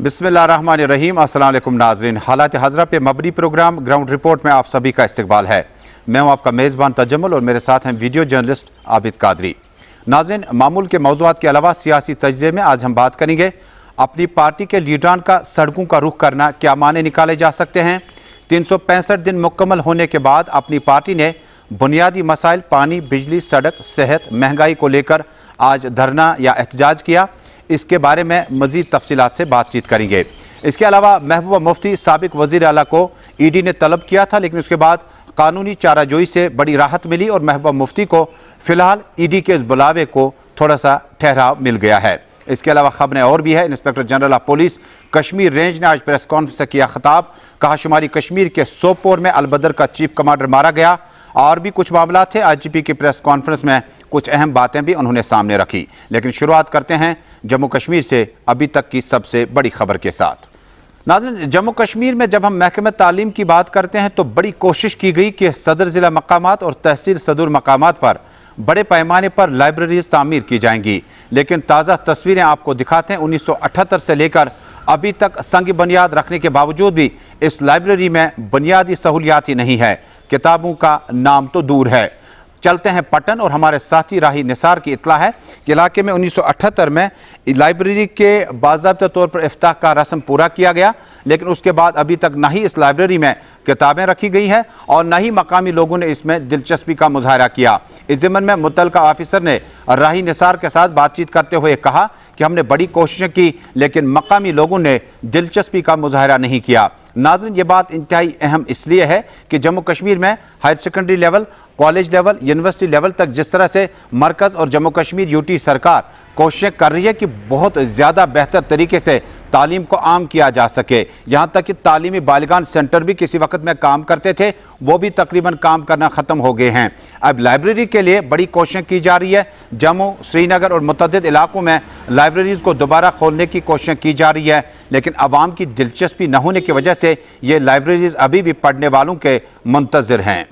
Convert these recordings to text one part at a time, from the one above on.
बिस्मिल्लाहिर्रहमानिर्रहीम। अस्सलाम वालेकुम नाज़रीन, हालात हज़रा पे मबनी प्रोग्राम ग्राउंड रिपोर्ट में आप सभी का इस्तकबाल है। मैं हूं आपका मेज़बान तजम्मुल और मेरे साथ हैं वीडियो जर्नलिस्ट आबिद कादरी। नाज़रीन, मामूल के मौज़ूआत के अलावा सियासी तजज़िये में आज हम बात करेंगे अपनी पार्टी के लीडरान का सड़कों का रुख करना क्या माने निकाले जा सकते हैं। 365 दिन मुकम्मल होने के बाद अपनी पार्टी ने बुनियादी मसाइल पानी, बिजली, सड़क, सेहत, महंगाई को लेकर आज धरना या एहतजाज किया। इसके बारे में मज़ीद तफसीलात से बातचीत करेंगे। इसके अलावा महबूबा मुफ्ती साबिक वज़ीर आला को ईडी ने तलब किया था, लेकिन उसके बाद कानूनी चाराजोई से बड़ी राहत मिली और महबूबा मुफ्ती को फिलहाल ईडी के इस बुलावे को थोड़ा सा ठहराव मिल गया है। इसके अलावा खबरें और भी है। Inspector general of police Kashmir range ने आज प्रेस कॉन्फ्रेंस से किया खिताब। कहा शुमारी कश्मीर के सोपोर में अलबदर का चीफ कमांडर मारा गया। और भी कुछ मामला थे। आईजीपी की प्रेस कॉन्फ्रेंस में कुछ अहम बातें भी उन्होंने सामने रखी। लेकिन शुरुआत करते हैं जम्मू कश्मीर से अभी तक की सबसे बड़ी खबर के साथ। नाज़रीन, जम्मू कश्मीर में जब हम महकमे तालीम की बात करते हैं तो बड़ी कोशिश की गई कि सदर ज़िला मकामात और तहसील सदर मकामात पर बड़े पैमाने पर लाइब्रेरीज तामीर की जाएंगी। लेकिन ताज़ा तस्वीरें आपको दिखाते हैं 1978 से लेकर अभी तक संग बुनियाद रखने के बावजूद भी इस लाइब्रेरी में बुनियादी सहूलियात ही नहीं है, किताबों का नाम तो दूर है। चलते हैं पटन और हमारे साथी राही निसार की इत्तला है कि इलाके में 1978 में लाइब्रेरी के बाज़ाब्ता तौर पर इफ्ताह का रस्म पूरा किया गया, लेकिन उसके बाद अभी तक ना ही इस लाइब्रेरी में किताबें रखी गई हैं और न ही मकामी लोगों ने इसमें दिलचस्पी का मुजाहरा किया। इस ज़िम्मन में मुतल्लिका ऑफिसर ने राही निसार के साथ बातचीत करते हुए कहा कि हमने बड़ी कोशिशें की लेकिन मकामी लोगों ने दिलचस्पी का मुजाहरा नहीं किया। नाज़रीन, ये बात इंतहाई अहम इसलिए है कि जम्मू कश्मीर में higher secondary level, college level, university level तक जिस तरह से मरकज़ और जम्मू कश्मीर यूटी सरकार कोशिशें कर रही है कि बहुत ज़्यादा बेहतर तरीके से तालीम को आम किया जा सके। यहाँ तक कि तालीमी बालिगान सेंटर भी किसी वक्त में काम करते थे, वो भी तकरीबन काम करना ख़त्म हो गए हैं। अब लाइब्रेरी के लिए बड़ी कोशिशें की जा रही है। जम्मू, श्रीनगर और मुतअद्दिद इलाकों में लाइब्रेरीज़ को दोबारा खोलने की कोशिशें की जा रही है, लेकिन आवाम की दिलचस्पी न होने की वजह से ये लाइब्रेरीज़ अभी भी पढ़ने वालों के मुंतज़िर हैं।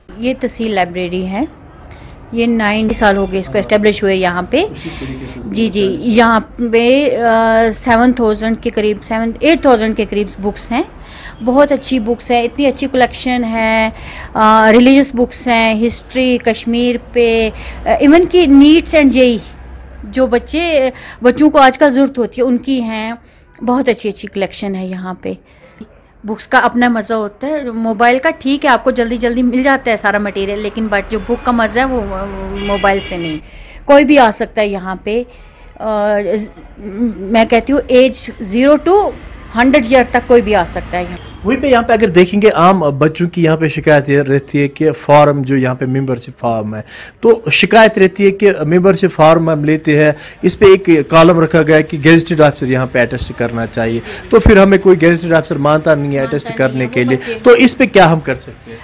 ये तहसील लाइब्रेरी है। ये 90 साल हो गए इसको एस्टेब्लिश हुए यहाँ पे। जी, यहाँ पे 7,000 के करीब 8,000 के करीब बुक्स हैं। बहुत अच्छी बुक्स हैं, इतनी अच्छी कलेक्शन है। रिलीजियस बुक्स हैं, हिस्ट्री कश्मीर पे, इवन की नीट्स एंड जेई जो बच्चों को आजकल ज़रूरत होती है उनकी हैं। बहुत अच्छी अच्छी कलेक्शन है यहाँ पे। बुक्स का अपना मज़ा होता है। मोबाइल का ठीक है, आपको जल्दी जल्दी मिल जाता है सारा मटेरियल, लेकिन बट जो बुक का मज़ा है वो मोबाइल से नहीं। कोई भी आ सकता है यहाँ पे। मैं कहती हूँ एज 0 to 100 ईयर तक कोई भी आ सकता है यहाँ। वहीं पे यहाँ पे अगर देखेंगे आम बच्चों की यहाँ पे शिकायत ये रहती है कि फॉर्म जो यहाँ पे मेंबरशिप फॉर्म है, तो शिकायत रहती है कि मेंबरशिप फॉर्म हम लेते हैं, इस पे एक कॉलम रखा गया है कि गेजेटेड ऑफिसर यहाँ पे अटेस्ट करना चाहिए, तो फिर हमें कोई गेजेटेड ऑफिसर मानता नहीं है अटेस्ट करने के लिए, तो इस पे क्या हम कर सकते हैं?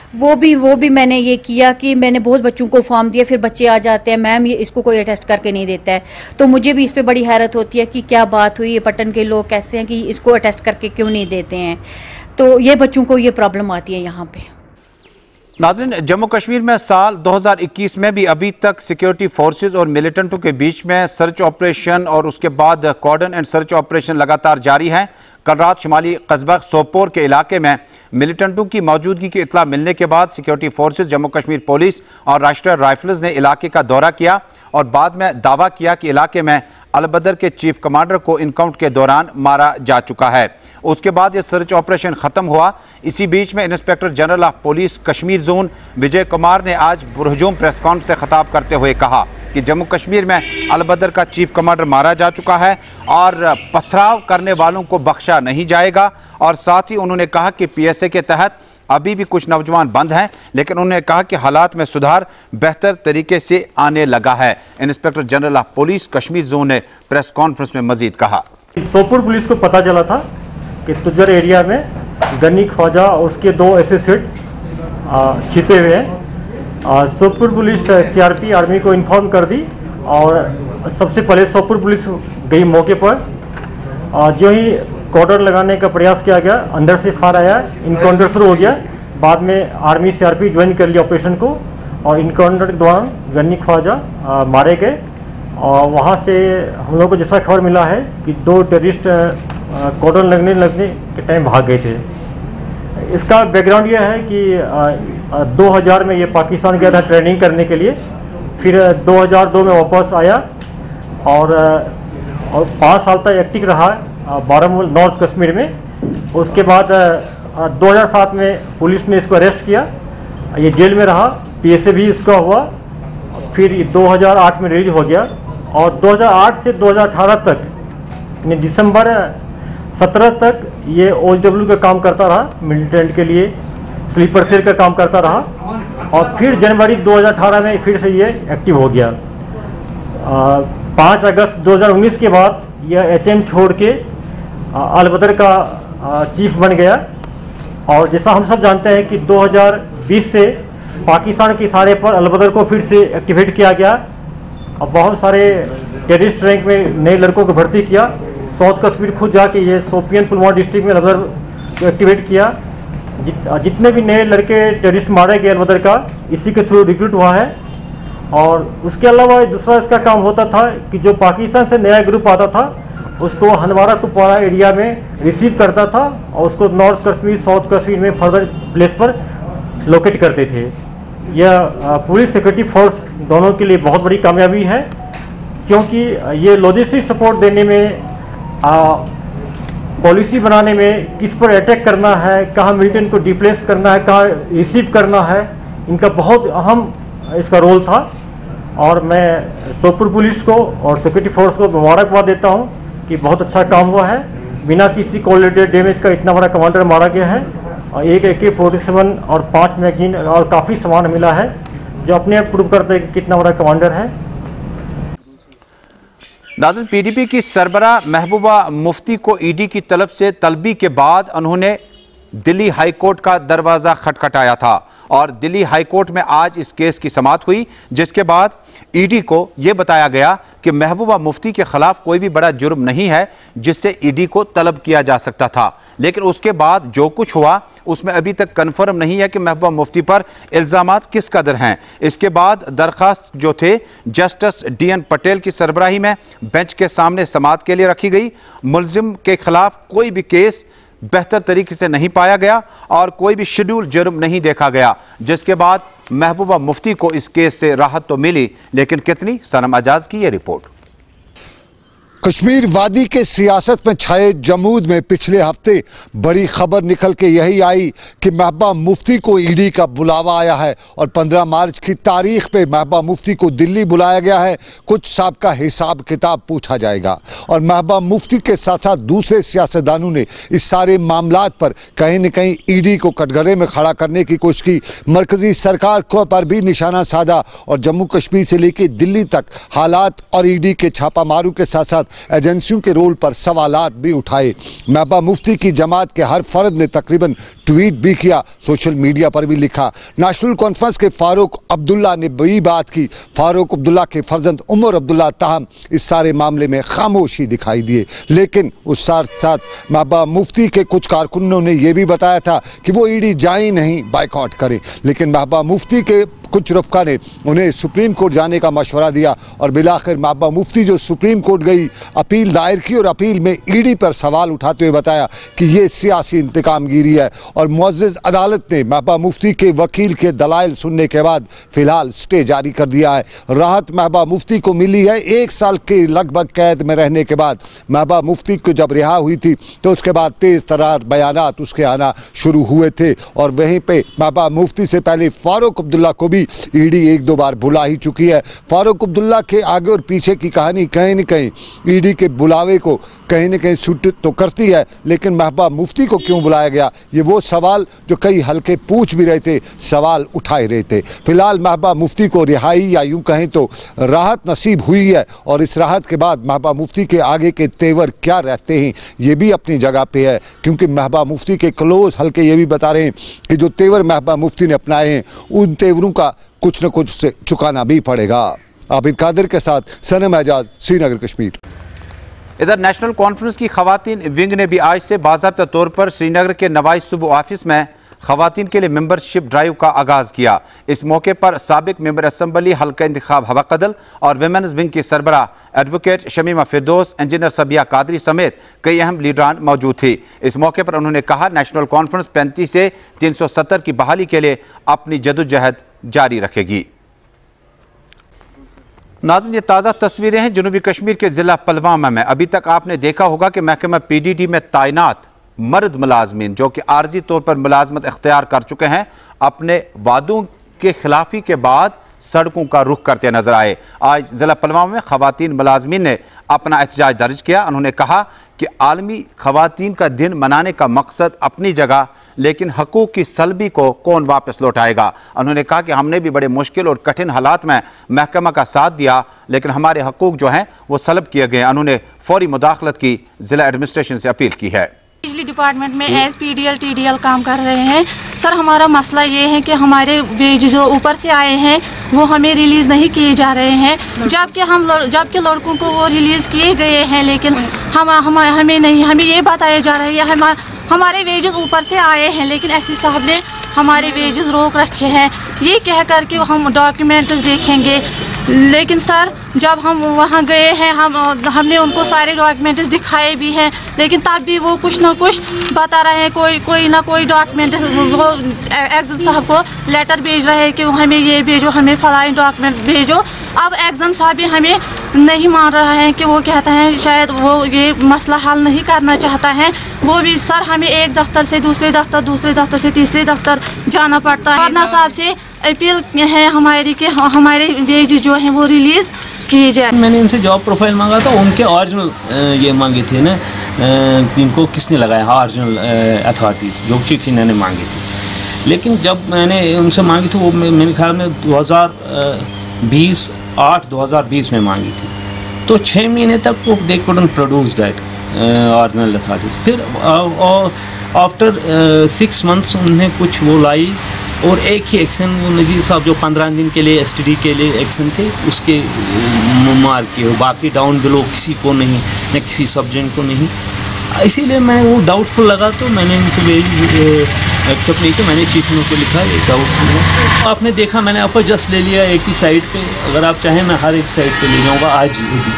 वो भी मैंने ये किया कि मैंने बहुत बच्चों को फॉर्म दिया, फिर बच्चे आ जाते हैं मैम ये इसको कोई अटेस्ट करके नहीं देता है। तो मुझे भी इस पर बड़ी हैरत होती है कि क्या बात हुई, ये पटन के लोग कैसे हैं कि इसको अटेस्ट करके क्यों नहीं देते हैं। तो ये बच्चों को ये प्रॉब्लम आती है यहाँ पे। नाज़रीन, जम्मू कश्मीर में साल 2021 में भी अभी तक सिक्योरिटी फोर्सेस और मिलिटेंटों के बीच में सर्च ऑपरेशन और उसके बाद कॉर्डन एंड सर्च ऑपरेशन लगातार जारी है। कल रात शुमाली कस्बा सोपोर के इलाके में मिलिटेंटों की मौजूदगी की इत्तला मिलने के बाद security forces, Jammu Kashmir police और राष्ट्रीय राइफल्स ने इलाके का दौरा किया और बाद में दावा किया कि इलाके में अलबदर के चीफ कमांडर को इनकाउंटर के दौरान मारा जा चुका है। उसके बाद यह सर्च ऑपरेशन खत्म हुआ। इसी बीच में inspector general of police Kashmir zone Vijay Kumar ने आज पुरहजूम प्रेस कॉन्फ्रेंस से खिताब करते हुए कहा कि जम्मू कश्मीर में अलबदर का चीफ कमांडर मारा जा चुका है और पथराव करने वालों को बख्शा नहीं जाएगा। और साथ ही उन्होंने कहा कि PSA के तहत अभी भी कुछ नौजवान बंद हैं, लेकिन उन्होंने कहा कि हालात में सुधार बेहतर तरीके से आने लगा है। Inspector general of police Kashmir zone ने प्रेस कॉन्फ्रेंस में मजीद कहा, सोपुर पुलिस को पता चला था कि तुजर एरिया में गनी ख्वाजा और उसके 2 एसोसिएट छिपे हुए हैं। सोपुर पुलिस CRP आर्मी को इन्फॉर्म कर दी और सबसे पहले सोपुर पुलिस गई मौके पर। जो ही कॉर्डर लगाने का प्रयास किया गया, अंदर से फायर आया, इनकाउंटर शुरू हो गया। बाद में आर्मी CRP ज्वाइन कर लिया ऑपरेशन को और इनकाउंटर के दौरान गनी ख्वाजा मारे गए। और वहाँ से हम लोग को जैसा खबर मिला है कि 2 टेररिस्ट कॉर्डन लगने के टाइम भाग गए थे। इसका बैकग्राउंड यह है कि 2000 में ये पाकिस्तान गया था ट्रेनिंग करने के लिए, फिर 2002 में वापस आया और 5 साल तक एक्टिव रहा बारामूला नॉर्थ कश्मीर में। उसके बाद 2007 में पुलिस ने इसको अरेस्ट किया, ये जेल में रहा, PSA भी इसका हुआ, फिर 2008 में रिलीज हो गया और 2008 से 2018 तक यानी दिसंबर 17 तक ये OHW का काम करता रहा, मिलिटेंट के लिए स्लीपर सेल का काम करता रहा और फिर जनवरी 2018 में फिर से ये एक्टिव हो गया। 5 अगस्त 2019 के बाद यह HM छोड़ के अलबदर का चीफ बन गया और जैसा हम सब जानते हैं कि 2020 से पाकिस्तान के इशारे पर अलबदर को फिर से एक्टिवेट किया गया और बहुत सारे टेररिस्ट रैंक में नए लड़कों को भर्ती किया। साउथ कश्मीर खुद जाके ये शोपियान पुलवामा डिस्ट्रिक्ट में अलबदर को एक्टिवेट किया। जितने भी नए लड़के टेररिस्ट मारे गए अलबदर का इसी के थ्रू रिक्रूट हुआ है। और उसके अलावा दूसरा इसका काम होता था कि जो पाकिस्तान से नया ग्रुप आता था उसको हंदवारा कुपवाड़ा एरिया में रिसीव करता था और उसको नॉर्थ कश्मीर साउथ कश्मीर में फर्दर प्लेस पर लोकेट करते थे। यह पुलिस सिक्योरिटी फोर्स दोनों के लिए बहुत बड़ी कामयाबी है, क्योंकि ये लॉजिस्टिक सपोर्ट देने में, पॉलिसी बनाने में, किस पर अटैक करना है, कहाँ मिलिटेंट को डिप्लेस करना है, कहाँ रिसीव करना है, इनका बहुत अहम इसका रोल था। और मैं सोपुर पुलिस को और सिक्योरिटी फोर्स को मुबारकबाद देता हूँ कि बहुत अच्छा काम हुआ है। बिना किसी कोलिडेड डैमेज का इतना बड़ा कमांडर मारा गया है और एक AK-47 और 5 मैगजीन और काफ़ी सामान मिला है, जो अपने आप प्रूव करता है कि कितना बड़ा कमांडर है। नाज़रीन, PDP की सरबराह महबूबा मुफ्ती को ED की तरफ से तलबी के बाद उन्होंने दिल्ली हाई कोर्ट का दरवाज़ा खटखटाया था और दिल्ली हाई कोर्ट में आज इस केस की समाअत हुई, जिसके बाद ED को यह बताया गया कि महबूबा मुफ्ती के खिलाफ कोई भी बड़ा जुर्म नहीं है जिससे ED को तलब किया जा सकता था। लेकिन उसके बाद जो कुछ हुआ उसमें अभी तक कन्फर्म नहीं है कि महबूबा मुफ्ती पर इल्ज़ामात किस कदर हैं। इसके बाद दरखास्त जो थे जस्टिस DN पटेल की सरबराही में बेंच के सामने समाअत के लिए रखी गई। मुलजिम के खिलाफ कोई भी केस बेहतर तरीके से नहीं पाया गया और कोई भी शेड्यूल जुर्म नहीं देखा गया, जिसके बाद महबूबा मुफ्ती को इस केस से राहत तो मिली, लेकिन कितनी? सनम आजाज की यह रिपोर्ट। कश्मीर वादी के सियासत में छाए जमूद में पिछले हफ्ते बड़ी खबर निकल के यही आई कि महबूबा मुफ्ती को ED का बुलावा आया है और 15 मार्च की तारीख पे महबूबा मुफ्ती को दिल्ली बुलाया गया है। कुछ सबका हिसाब किताब पूछा जाएगा और महबूबा मुफ्ती के साथ साथ दूसरे सियासतदानों ने इस सारे मामलात पर कहीं न कहीं ED को कटघरे में खड़ा करने की कोशिश की, मरकजी सरकार को पर भी निशाना साधा और जम्मू कश्मीर से लेकर दिल्ली तक हालात और ED के छापामारों के साथ साथ एजेंसियों के रोल पर सवालात भी उठाए। महबूबा मुफ्ती की जमात के हर फर्द ने तकरीबन ट्वीट भी किया, सोशल मीडिया पर भी लिखा। नेशनल कॉन्फ्रेंस के फारूक अब्दुल्ला ने भी बात की। फारूक अब्दुल्ला के फर्जंद उमर अब्दुल्ला ताहम इस सारे मामले में खामोशी दिखाई दिए, लेकिन उस साथ महबूबा मुफ्ती के कुछ कारकुनों ने यह भी बताया था कि वो ED जाए नहीं, बाइकआउट करें। लेकिन महबूबा मुफ्ती के कुछ रफ़का ने उन्हें सुप्रीम कोर्ट जाने का मशवरा दिया और बिलाखिर महबूबा मुफ्ती जो सुप्रीम कोर्ट गई, अपील दायर की और अपील में ED पर सवाल उठाते हुए बताया कि ये सियासी इंतकामगिरी है और मुअज़्ज़ज़ अदालत ने महबूबा मुफ्ती के वकील के दलाइल सुनने के बाद फ़िलहाल स्टे जारी कर दिया है। राहत महबूबा मुफ्ती को मिली है 1 साल के लगभग कैद में रहने के बाद। महबूबा मुफ्ती को जब रिहा हुई थी तो उसके बाद तेज़ तरार बयानात उसके आना शुरू हुए थे और वहीं पर महबूबा मुफ्ती से पहले फारूक अब्दुल्ला को ED 1-2 बार बुला ही चुकी है। फारूक अब्दुल्ला के आगे और पीछे की कहानी कहीं न कहीं ED के बुलावे को कहीं न कहीं सूट तो करती है, लेकिन महबूबा मुफ्ती को क्यों बुलाया गया, ये वो सवाल जो कई हल्के पूछ भी रहे थे, सवाल उठाए रहे थे। फिलहाल महबूबा मुफ्ती को रिहाई या यूं कहें तो राहत नसीब हुई है और इस राहत के बाद महबूबा मुफ्ती के आगे के तेवर क्या रहते हैं ये भी अपनी जगह पे है, क्योंकि महबूबा मुफ्ती के क्लोज हल्के ये भी बता रहे हैं कि जो तेवर महबूबा मुफ्ती ने अपनाए हैं उन तेवरों का कुछ न कुछ से चुकाना भी पड़ेगा। आबिद कादिर के साथ सनम एजाज, श्रीनगर, कश्मीर। इधर नेशनल कॉन्फ्रेंस की खवातीन विंग ने भी आज से बाज़ाब्ता तौर पर श्रीनगर के नवाइज सुबह ऑफिस में खवातीन के लिए मेंबरशिप ड्राइव का आगाज किया। इस मौके पर साबिक मेंबर असम्बली हल्का इंतखाब हवा कदल और विमेंस विंग की सरबराह एडवोकेट शमीमा फिरदौस, इंजीनियर सबिया कादरी समेत कई अहम लीडरान मौजूद थी। इस मौके पर उन्होंने कहा, नेशनल कॉन्फ्रेंस 35 से 370 की बहाली के लिए अपनी जदोजहद जारी रखेगी। नाज़रीन, ये ताज़ा तस्वीरें हैं जनूबी कश्मीर के ज़िला पुलवामा में। अभी तक आपने देखा होगा कि महकमा PDD में तैनात मर्द मुलाजमीन जो कि आर्जी तौर पर मुलाजमत इख्तियार कर चुके हैं, अपने वादों के खिलाफी के बाद सड़कों का रुख करते नजर आए। आज ज़िला पुलवामा में खवातीन मुलाजमीन ने अपना एहतजाज दर्ज किया। उन्होंने कहा कि आलमी खवातीन का दिन मनाने का मकसद अपनी जगह, लेकिन हकूक़ की सल्बी को कौन वापस लौटाएगा। उन्होंने कहा कि हमने भी बड़े मुश्किल और कठिन हालात में महकमा का साथ दिया, लेकिन हमारे हकूक़ जो हैं वो सल्ब किए गए। उन्होंने फौरी मुदाखलत की ज़िला एडमिनिस्ट्रेशन से अपील की है। बिजली डिपार्टमेंट में एज PDL TDL काम कर रहे हैं। सर, हमारा मसला ये है कि हमारे वेज जो ऊपर से आए हैं वो हमें रिलीज़ नहीं किए जा रहे हैं, जबकि लड़कों को वो रिलीज़ किए गए हैं, लेकिन हमें नहीं, हमें ये बताया जा रहा है हमारे वेजेस ऊपर से आए हैं, लेकिन एसपी साहब ने हमारे वेजेस रोक रखे हैं। ये कह कर के हम डॉक्यूमेंट्स देखेंगे, लेकिन सर जब हम वहाँ गए हैं हमने उनको सारे डॉक्यूमेंट्स दिखाए भी हैं, लेकिन तब भी वो कुछ ना कुछ बता रहे हैं। कोई ना कोई डॉक्यूमेंट वो एक्जन साहब को लेटर भेज रहे हैं कि हमें ये भेजो, हमें फलाने डॉक्यूमेंट भेजो। अब एक्जन साहब भी हमें नहीं मान रहा है कि वो कहता है शायद वो ये मसला हल नहीं करना चाहता है। वो भी सर हमें एक दफ्तर से दूसरे दफ्तर से तीसरे दफ्तर जाना पड़ता है। गवर्नर साहब से अपील है हमारी कि हमारे वेज जो हैं वो रिलीज़ किए जाए। मैंने इनसे जॉब प्रोफाइल मांगा था, उनके ओरिजिनल ये मांगे थे ना, इनको किसने लगाया, ओरिजिनल अथॉरिटीज़ जो चीफ इन्होंने मांगी थी। लेकिन जब मैंने उनसे मांगी थी वो मेरे ख्याल में 2020 में मांगी थी, तो 6 महीने तक वो they couldn't produce that original authorities. फिर आफ्टर 6 मंथ्स उन्हें कुछ वो लाई और एक ही एक्शन वो नज़ीर साहब जो 15 दिन के लिए STD के लिए एक्शन थे उसके मार के, बाकी डाउन बिलो किसी को नहीं, न किसी सब्जेक्ट को नहीं। इसीलिए मैं वो डाउटफुल लगा, तो मैंने इनको एक्सेप्ट नहीं किया। मैंने चीफ को लिखा ये डाउटफुल है। आपने देखा मैंने आपको जस्ट ले लिया एक ही साइड पे, अगर आप चाहें मैं हर एक साइड पे ले जाऊँगा आज ही।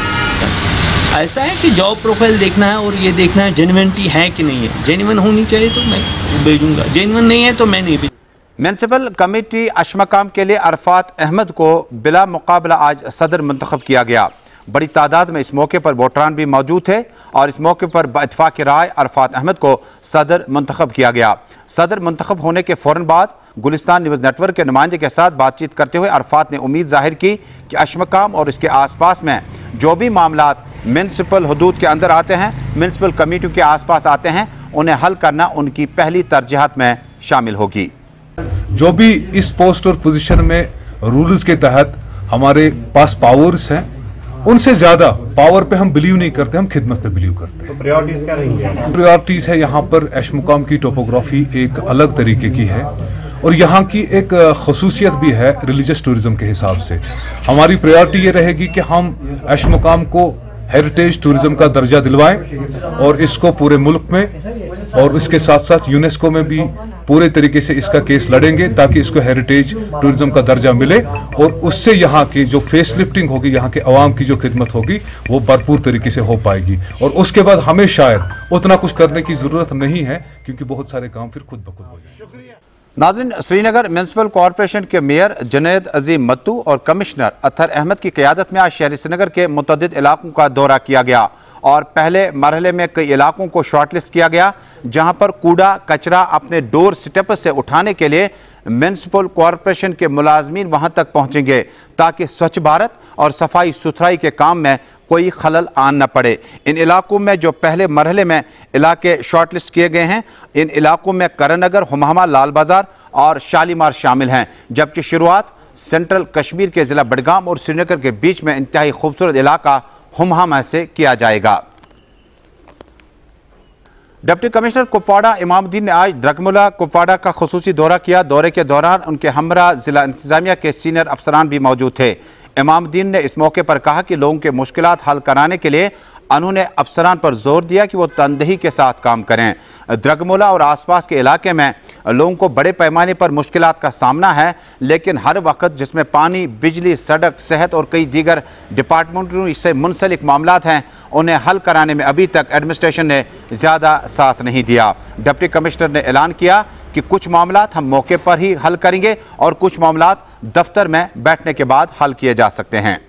ऐसा है कि जॉब प्रोफाइल देखना है और ये देखना है जेन्युइनिटी है कि नहीं है। जेन्युइन होनी चाहिए तो मैं भेजूँगा, जेन्युइन नहीं है तो मैं नहीं भेजूँगा। म्यूनसिपल कमेटी अशमकाम के लिए अरफात अहमद को बिला मुकाबला आज सदर मुंतखब किया गया। बड़ी तादाद में इस मौके पर वोटरान भी मौजूद थे और इस मौके पर बइत्तेफाक राय अरफात अहमद को सदर मुंतखब किया गया। सदर मुंतखब होने के फ़ौरन बाद गुलिस्तान न्यूज़ नेटवर्क के नुमाइंदे के साथ बातचीत करते हुए अरफात ने उम्मीद जाहिर की कि अशमकाम और इसके आसपास में जो भी मामलात म्यूनसिपल हदूद के अंदर आते हैं, म्यूनसिपल कमेटियों के आसपास आते हैं, उन्हें हल करना उनकी पहली तरजीहात में शामिल होगी। जो भी इस पोस्ट और पोजीशन में रूल्स के तहत हमारे पास पावर्स हैं, उनसे ज्यादा पावर पे हम बिलीव नहीं करते, हम खिदमत पे बिलीव करते हैं। तो प्रायोरिटीज क्या रहेंगी? प्रायोरिटीज है यहाँ पर अशमुकाम की टोपोग्राफी एक अलग तरीके की है और यहाँ की एक खसूसियत भी है रिलीजियस टूरिज्म के हिसाब से। हमारी प्रायोरिटी ये रहेगी कि हम अशमुकाम को हेरिटेज टूरिज्म का दर्जा दिलवाएं और इसको पूरे मुल्क में और इसके साथ साथ यूनेस्को में भी पूरे तरीके से इसका केस लड़ेंगे ताकि इसको हेरिटेज टूरिज्म का दर्जा मिले और उससे यहाँ की जो फेस लिफ्टिंग होगी, यहाँ के अवाम की जो खिदमत होगी वो भरपूर तरीके से हो पाएगी और उसके बाद हमें शायद उतना कुछ करने की जरूरत नहीं है क्योंकि बहुत सारे काम फिर खुद ब खुद हो जाएंगे। नाज़रीन, श्रीनगर म्यूनसिपल कॉरपोरेशन के मेयर जुनैद अजीम मत्तू और कमिश्नर अतहर अहमद की क़यादत में आज शहर श्रीनगर के मुतअद्दिद इलाकों का दौरा किया गया और पहले मरहले में कई इलाकों को शॉर्टलिस्ट किया गया जहां पर कूड़ा कचरा अपने डोर स्टेप से उठाने के लिए म्यूनसिपल कॉरपोरेशन के मुलाजमीन वहां तक पहुंचेंगे ताकि स्वच्छ भारत और सफाई सुथराई के काम में कोई खलल आन न पड़े। इन इलाकों में जो पहले मरहले में इलाके शॉर्टलिस्ट किए गए हैं, इन इलाकों में करनगर, हुमामा, लाल बाजार और शालीमार शामिल हैं, जबकि शुरुआत सेंट्रल कश्मीर के ज़िला बडगाम और श्रीनगर के बीच में इंतहाई खूबसूरत इलाका हुमामा से किया जाएगा। डिप्टी कमिश्नर कुपवाड़ा इमामुद्दीन ने आज द्रगमुला कुपवाड़ा का खुसूसी दौरा किया। दौरे के दौरान उनके हमरा जिला इंतजामिया के सीनियर अफसरान भी मौजूद थे। इमामुद्दीन ने इस मौके पर कहा कि लोगों के मुश्किलात हल कराने के लिए उन्होंने अफसरान पर जोर दिया कि वो तनदेही के साथ काम करें। द्रगमोला और आसपास के इलाके में लोगों को बड़े पैमाने पर मुश्किलात का सामना है, लेकिन हर वक्त जिसमें पानी, बिजली, सड़क, सेहत और कई दीगर डिपार्टमेंटों से मुंसलिक मामलात हैं, उन्हें हल कराने में अभी तक एडमिनिस्ट्रेशन ने ज़्यादा साथ नहीं दिया। डिप्टी कमिश्नर ने ऐलान किया कि कुछ मामलात हम मौके पर ही हल करेंगे और कुछ मामलात दफ्तर में बैठने के बाद हल किए जा सकते हैं।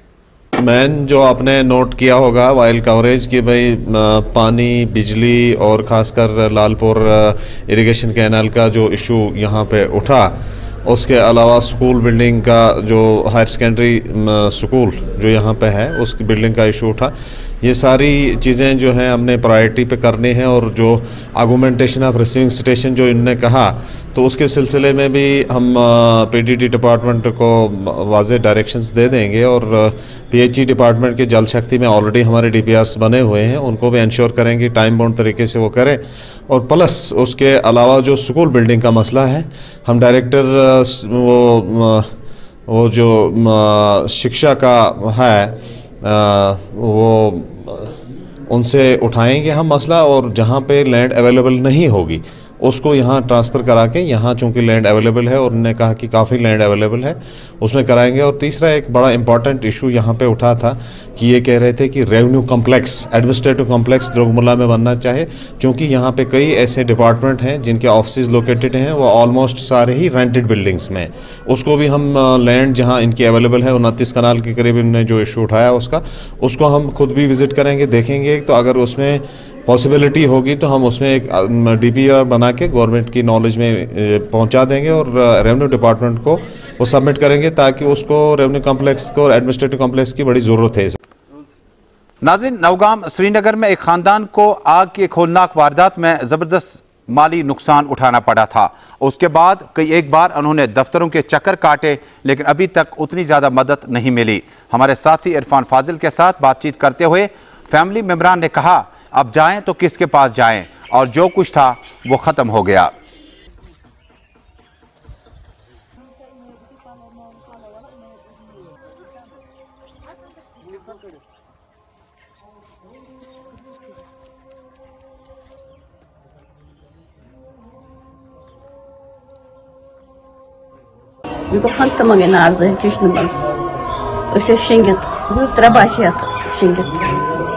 मैन जो आपने नोट किया होगा वाइल कवरेज कि भाई पानी, बिजली और ख़ासकर लालपुर इरिगेशन कैनाल का जो इशू यहाँ पे उठा, उसके अलावा स्कूल बिल्डिंग का जो हायर सेकेंडरी स्कूल जो यहाँ पे है उसकी बिल्डिंग का इशू उठा, ये सारी चीज़ें जो हैं हमने प्रायोरिटी पे करनी है। और जो आर्गूमेंटेशन ऑफ रिसीविंग स्टेशन जो इनने कहा, तो उसके सिलसिले में भी हम पीडीडी डिपार्टमेंट को वाज़ेह डायरेक्शंस दे देंगे और पीएचई डिपार्टमेंट के जल शक्ति में ऑलरेडी हमारे डीपीआरस बने हुए हैं, उनको भी इंश्योर करेंगे टाइम बाउंड तरीके से वो करें। और प्लस उसके अलावा जो स्कूल बिल्डिंग का मसला है, हम डायरेक्टर वो जो शिक्षा का है वो उनसे उठाएंगे हम मसला, और जहाँ पे लैंड अवेलेबल नहीं होगी उसको यहाँ ट्रांसफ़र करा के, यहाँ चूँकि लैंड अवेलेबल है और उन्होंने कहा कि काफ़ी लैंड अवेलेबल है, उसमें कराएंगे। और तीसरा एक बड़ा इंपॉर्टेंट इशू यहाँ पे उठा था कि ये कह रहे थे कि रेवेन्यू कम्प्लेक्स, एडमिनिस्ट्रेटिव कम्प्लेक्स द्रगमुला में बनना चाहे, क्योंकि यहाँ पे कई ऐसे डिपार्टमेंट हैं जिनके ऑफिस लोकेटेड हैं, वो ऑलमोस्ट सारे ही रेंटेड बिल्डिंग्स में। उसको भी हम लैंड जहाँ इनकी अवेलेबल है 29 कनाल के करीब इन्होंने जो इशू उठाया उसको हम खुद भी विज़िट करेंगे, देखेंगे। तो अगर उसमें पॉसिबिलिटी होगी तो हम उसमें एक डीपीआर बना के गवर्नमेंट की नॉलेज में पहुंचा देंगे और रेवेन्यू डिपार्टमेंट को वो सबमिट करेंगे, ताकि उसको रेवेन्यू कॉम्प्लेक्स को, एडमिनिस्ट्रेटिव कॉम्प्लेक्स की बड़ी ज़रूरत है। नाज़रीन, नौगाम श्रीनगर में एक ख़ानदान को आग की एक होलनाक वारदात में ज़बरदस्त माली नुकसान उठाना पड़ा था। उसके बाद एक बार उन्होंने दफ्तरों के चक्कर काटे, लेकिन अभी तक उतनी ज़्यादा मदद नहीं मिली। हमारे साथी इरफान फाजिल के साथ बातचीत करते हुए फैमिली मेम्बरान ने कहा, अब जाएं तो किसके पास जाएं, और जो कुछ था वो ख़त्म हो गया।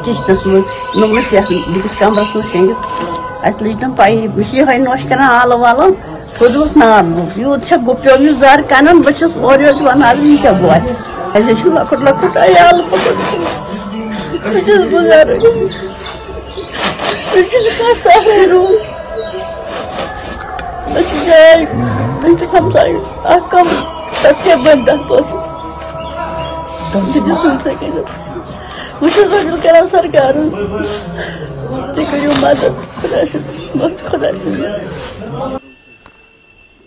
किचनस मज बिस कमरस मज शेंगित अत लज ना पाई ये नोश कर आलव वालव थोदुक नार लुक यूत गुप्यो यू जार कन बस और वन यह क्या गो अस लकुट लकुट आल गुजार रूम जाए हमसाय कम बंद सरकार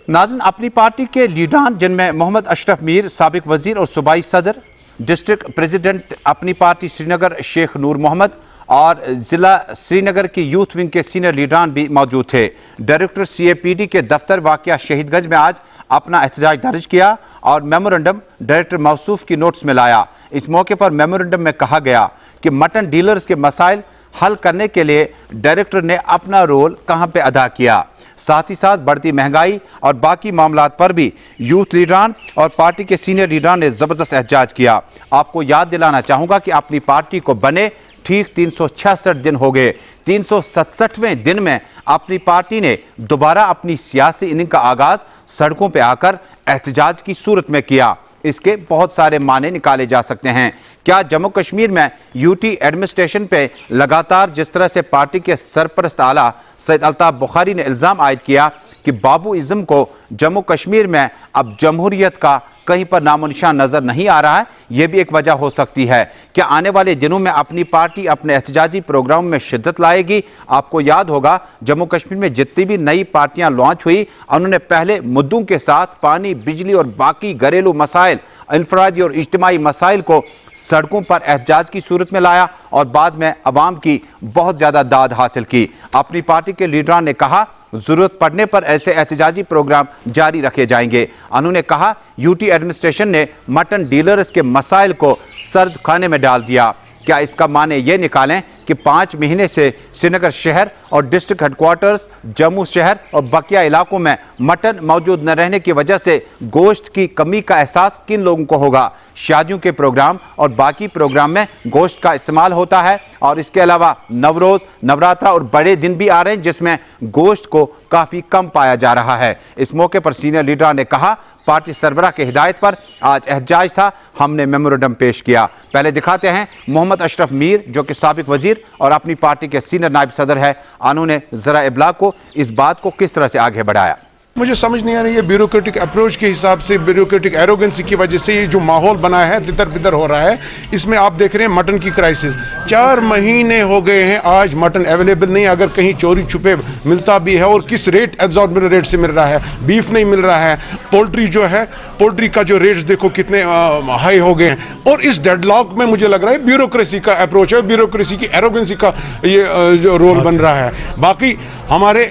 नाज़रीन, अपनी पार्टी के लीडरान जिनमें मोहम्मद अशरफ मीर साबिक वजीर और सूबाई सदर, डिस्ट्रिक्ट प्रेसिडेंट अपनी पार्टी श्रीनगर शेख नूर मोहम्मद और ज़िला श्रीनगर की यूथ विंग के सीनियर लीडरान भी मौजूद थे। डायरेक्टर CAPD के दफ्तर वाक़या शहीदगंज में आज अपना एहतजाज दर्ज किया और मेमोरेंडम डायरेक्टर मौसूफ की नोट्स में लाया। इस मौके पर मेमोरेंडम में कहा गया कि मटन डीलर्स के मसाइल हल करने के लिए डायरेक्टर ने अपना रोल कहां पे अदा किया। साथ ही साथ बढ़ती महंगाई और बाकी मामलात पर भी यूथ लीडरान और पार्टी के सीनियर लीडरान ने ज़बरदस्त एहतजाज किया। आपको याद दिलाना चाहूँगा कि अपनी पार्टी को बने ठीक 366 दिन हो गए। 367वें दिन में अपनी पार्टी ने दोबारा अपनी सियासी इनिंग का आगाज़ सड़कों पर आकर एहतजाज की सूरत में किया। इसके बहुत सारे माने निकाले जा सकते हैं। क्या जम्मू कश्मीर में यूटी एडमिनिस्ट्रेशन पे लगातार जिस तरह से पार्टी के सरपरस्त आला सैयद अल्ताफ बुखारी ने इल्ज़ाम आयद किया कि बाबूइज़्म को जम्मू कश्मीर में अब जमहूरियत का कहीं पर नामो निशान नजर नहीं आ रहा है, यह भी एक वजह हो सकती है। क्या आने वाले दिनों में अपनी पार्टी अपने एहतजाजी प्रोग्राम में शिद्दत लाएगी? आपको याद होगा जम्मू कश्मीर में जितनी भी नई पार्टियां लॉन्च हुई, उन्होंने पहले मुद्दों के साथ पानी, बिजली और बाकी घरेलू मसाइल, इंफरादी और इज्तिमाई मसाइल को सड़कों पर एहतजाज की सूरत में लाया और बाद में अवाम की बहुत ज्यादा दाद हासिल की। अपनी पार्टी के लीडरान ने कहा जरूरत पड़ने पर ऐसे एहतजाजी प्रोग्राम जारी रखे जाएंगे। उन्होंने कहा यूटी एडमिनिस्ट्रेशन ने मटन डीलर्स के मसाइल को सर्द खाने में डाल दिया। क्या इसका माने ये निकालें कि 5 महीने से श्रीनगर शहर और डिस्ट्रिक्ट हेडक्वार्टर्स, जम्मू शहर और बकिया इलाकों में मटन मौजूद न रहने की वजह से गोश्त की कमी का एहसास किन लोगों को होगा? शादियों के प्रोग्राम और बाकी प्रोग्राम में गोश्त का इस्तेमाल होता है और इसके अलावा नवरोज, नवरात्रा और बड़े दिन भी आ रहे हैं जिसमें गोश्त को काफी कम पाया जा रहा है। इस मौके पर सीनियर लीडर ने कहा, पार्टी सरबराह की हिदायत पर आज एहतजाज था, हमने मेमोरेंडम पेश किया। पहले दिखाते हैं मोहम्मद अशरफ मीर जो कि साबिक वजीर और अपनी पार्टी के सीनियर नायब सदर है, उन्होंने जरा इब्लाग को इस बात को किस तरह से आगे बढ़ाया। मुझे समझ नहीं आ रही है ब्यूरोक्रेटिक अप्रोच के हिसाब से, ब्यूरोक्रेटिक एरोगेंसी की वजह से ये जो माहौल बना है तितर बितर हो रहा है। इसमें आप देख रहे हैं मटन की क्राइसिस, 4 महीने हो गए हैं, आज मटन अवेलेबल नहीं, अगर कहीं चोरी छुपे मिलता भी है और किस रेट, एब्जॉर्बिटेंट रेट से मिल रहा है। बीफ नहीं मिल रहा है, पोल्ट्री जो है, पोल्ट्री का जो रेट्स देखो कितने हाई हो गए हैं। और इस डेडलॉक में मुझे लग रहा है ब्यूरोक्रेसी का अप्रोच है, ब्यूरोक्रेसी की एरोगेंसी का ये जो रोल बन रहा है। बाकी हमारे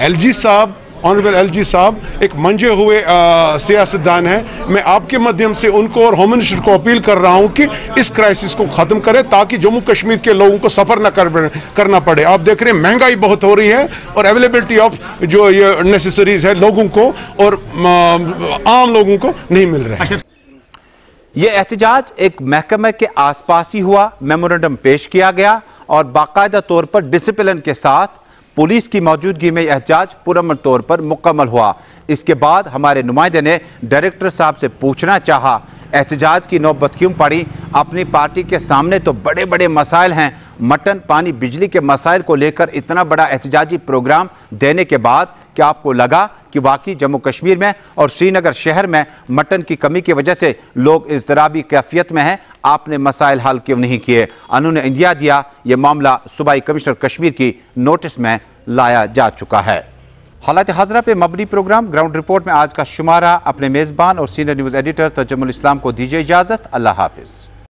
LG साहब, ऑनरेबल LG साहब एक मंजे हुए सियासतदान हैं। मैं आपके माध्यम से उनको और होम मिनिस्टर को अपील कर रहा हूं कि इस क्राइसिस को ख़त्म करें ताकि जम्मू कश्मीर के लोगों को सफ़र न करना पड़े। आप देख रहे हैं महंगाई बहुत हो रही है और अवेलेबिलिटी ऑफ जो ये नेसेसरीज है लोगों को और आम लोगों को नहीं मिल रहा है। ये एहतजाज एक महकमे के आसपास ही हुआ, मेमोरेंडम पेश किया गया और बाकायदा तौर पर डिसिप्लिन के साथ पुलिस की मौजूदगी में एहतजाज पुरअमन तौर पर मुकम्मल हुआ। इसके बाद हमारे नुमाइंदे ने डायरेक्टर साहब से पूछना चाहा, एहतजाज की नौबत क्यों पड़ी? अपनी पार्टी के सामने तो बड़े बड़े मसाइल हैं, मटन, पानी, बिजली के मसाइल को लेकर इतना बड़ा एहतजाजी प्रोग्राम देने के बाद क्या आपको लगा कि वाकई जम्मू कश्मीर में और श्रीनगर शहर में मटन की कमी की वजह से लोग इज़्तिराबी कैफियत में हैं? आपने मसाइल हल क्यों नहीं किए? उन्होंने इंदिया दिया, यह मामला सूबाई कमिश्नर कश्मीर की नोटिस में लाया जा चुका है। हालात हाजरा पे मबनी प्रोग्राम ग्राउंड रिपोर्ट में आज का शुमारा अपने मेज़बान और सीनियर न्यूज़ एडिटर तजम्मुल इस्लाम को दीजिए इजाज़त। अल्लाह हाफिज़।